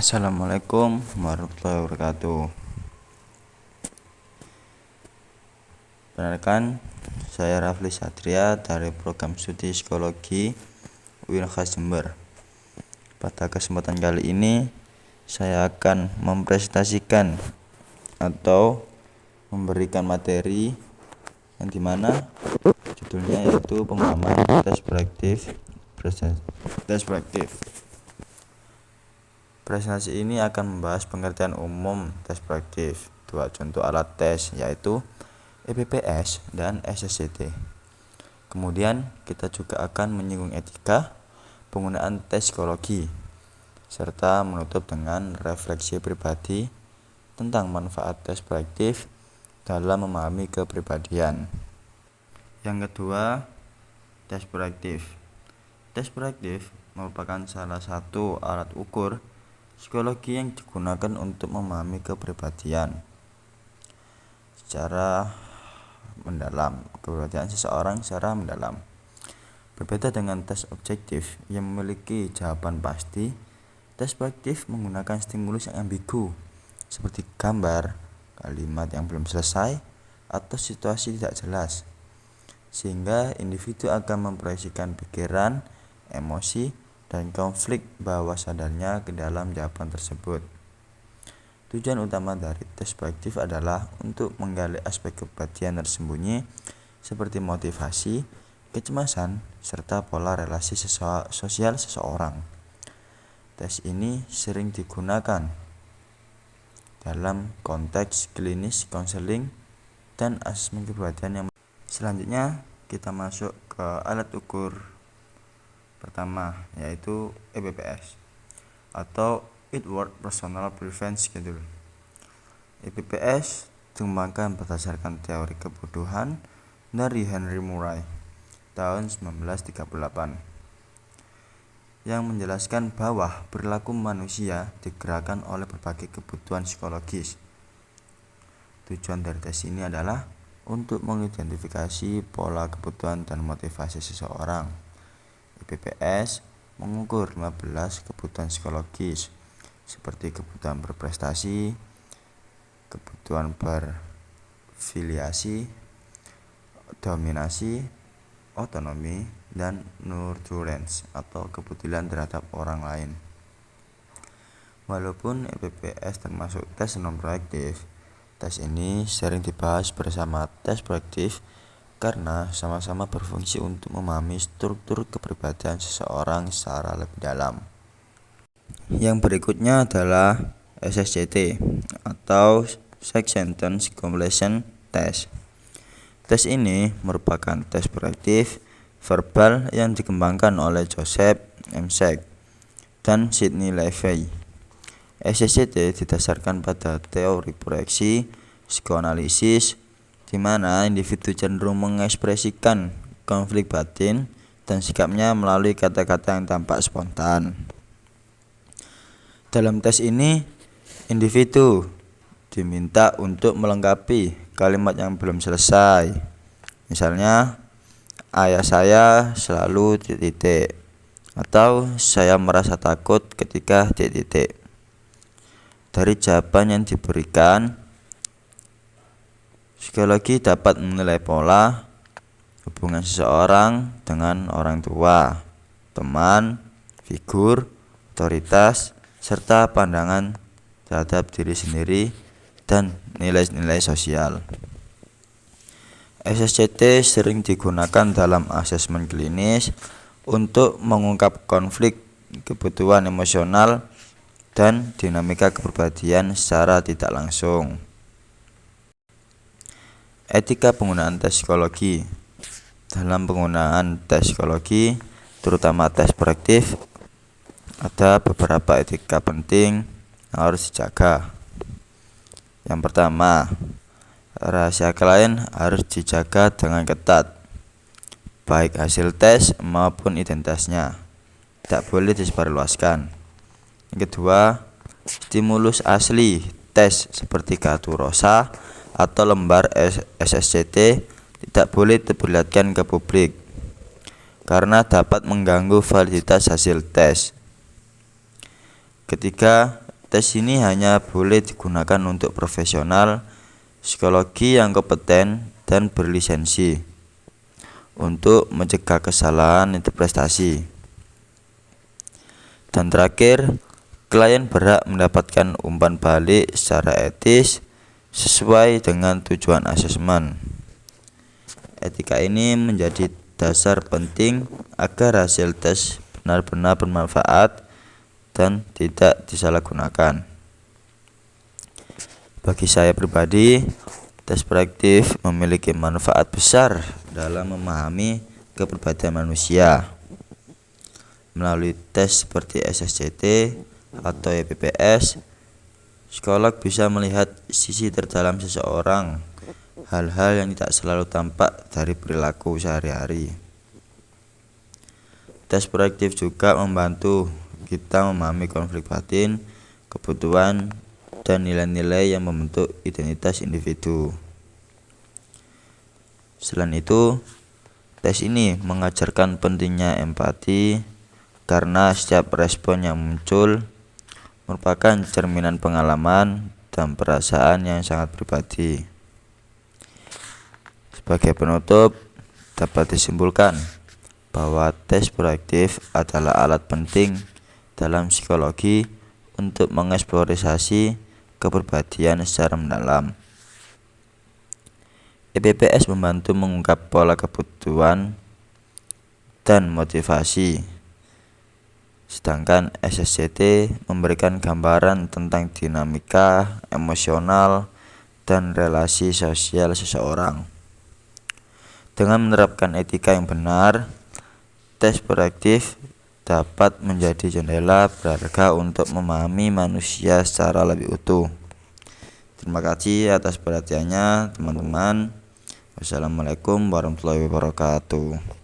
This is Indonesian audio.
Assalamualaikum warahmatullahi wabarakatuh. Perkenalkan, saya Rafli Satria dari program studi psikologi UIN Jember. Pada kesempatan kali ini, saya akan mempresentasikan atau memberikan materi yang dimana judulnya yaitu pemahaman tes proyektif. Presentasi ini akan membahas pengertian umum tes proyektif, dua contoh alat tes yaitu EPPS dan SSCT. Kemudian kita juga akan menyinggung etika penggunaan tes psikologi, serta menutup dengan refleksi pribadi tentang manfaat tes proyektif dalam memahami kepribadian. Yang kedua, tes proyektif. Tes proyektif merupakan salah satu alat ukur psikologi yang digunakan untuk memahami kepribadian secara mendalam, kepribadian seseorang secara mendalam. Berbeda dengan tes objektif yang memiliki jawaban pasti, tes proyektif menggunakan stimulus yang ambigu seperti gambar, kalimat yang belum selesai, atau situasi tidak jelas, sehingga individu akan memproyeksikan pikiran, emosi, dan konflik bawah sadarnya ke dalam jawaban tersebut. Tujuan utama dari tes proyektif adalah untuk menggali aspek kepribadian tersembunyi seperti motivasi, kecemasan, serta pola relasi sosial seseorang. Tes ini sering digunakan dalam konteks klinis, konseling, dan asesmen kepribadian yang selanjutnya kita masuk ke alat ukur pertama, yaitu EPPS atau Edward Personal Preference Schedule. EPPS dikembangkan berdasarkan teori kebodohan dari Henry Murray tahun 1938 yang menjelaskan bahwa perilaku manusia digerakkan oleh berbagai kebutuhan psikologis. Tujuan dari tes ini adalah untuk mengidentifikasi pola kebutuhan dan motivasi seseorang. EPPS mengukur 15 kebutuhan psikologis seperti kebutuhan berprestasi, kebutuhan berfiliasi, dominasi, otonomi, dan nurturance atau kepedulian terhadap orang lain. Walaupun EPPS termasuk tes non-proyektif, tes ini sering dibahas bersama tes proyektif karena sama-sama berfungsi untuk memahami struktur kepribadian seseorang secara lebih dalam. Yang berikutnya adalah SSCT atau Sex Sentence Completion Test. Tes ini merupakan tes proyektif verbal yang dikembangkan oleh Joseph M. Sack dan Sidney Levy. SSCT didasarkan pada teori proyeksi psikoanalisis di mana individu cenderung mengekspresikan konflik batin dan sikapnya melalui kata-kata yang tampak spontan. Dalam tes ini, individu diminta untuk melengkapi kalimat yang belum selesai. Misalnya, ayah saya selalu titik, atau saya merasa takut ketika titik. Dari jawaban yang diberikan, psikologi dapat menilai pola hubungan seseorang dengan orang tua, teman, figur, otoritas, serta pandangan terhadap diri sendiri dan nilai-nilai sosial. SSCT sering digunakan dalam asesmen klinis untuk mengungkap konflik kebutuhan emosional dan dinamika kepribadian secara tidak langsung. Etika penggunaan tes psikologi. Dalam penggunaan tes psikologi, terutama tes proyektif, ada beberapa etika penting yang harus dijaga. Yang pertama, rahasia klien harus dijaga dengan ketat, baik hasil tes maupun identitasnya tidak boleh disebarluaskan. Yang kedua, stimulus asli tes seperti kartu rosa atau lembar SSCT tidak boleh diperlihatkan ke publik karena dapat mengganggu validitas hasil tes. Ketiga, tes ini hanya boleh digunakan untuk profesional psikologi yang kompeten dan berlisensi untuk mencegah kesalahan interpretasi. Dan terakhir, klien berhak mendapatkan umpan balik secara etis sesuai dengan tujuan asesmen. Etika ini menjadi dasar penting agar hasil tes benar-benar bermanfaat dan tidak disalahgunakan. Bagi saya pribadi, tes proaktif memiliki manfaat besar dalam memahami kepribadian manusia. Melalui tes seperti SSCT atau EPPS, psikolog bisa melihat sisi terdalam seseorang, hal-hal yang tidak selalu tampak dari perilaku sehari-hari. Tes proaktif juga membantu kita memahami konflik batin, kebutuhan, dan nilai-nilai yang membentuk identitas individu. Selain itu, tes ini mengajarkan pentingnya empati karena setiap respon yang muncul merupakan cerminan pengalaman dan perasaan yang sangat pribadi. Sebagai penutup, dapat disimpulkan bahwa tes proaktif adalah alat penting dalam psikologi untuk mengeksplorasi kepribadian secara mendalam. EPPS membantu mengungkap pola kebutuhan dan motivasi, sedangkan SSCT memberikan gambaran tentang dinamika emosional dan relasi sosial seseorang. Dengan menerapkan etika yang benar, tes proaktif dapat menjadi jendela berharga untuk memahami manusia secara lebih utuh. Terima kasih atas perhatiannya, teman-teman. Wassalamualaikum warahmatullahi wabarakatuh.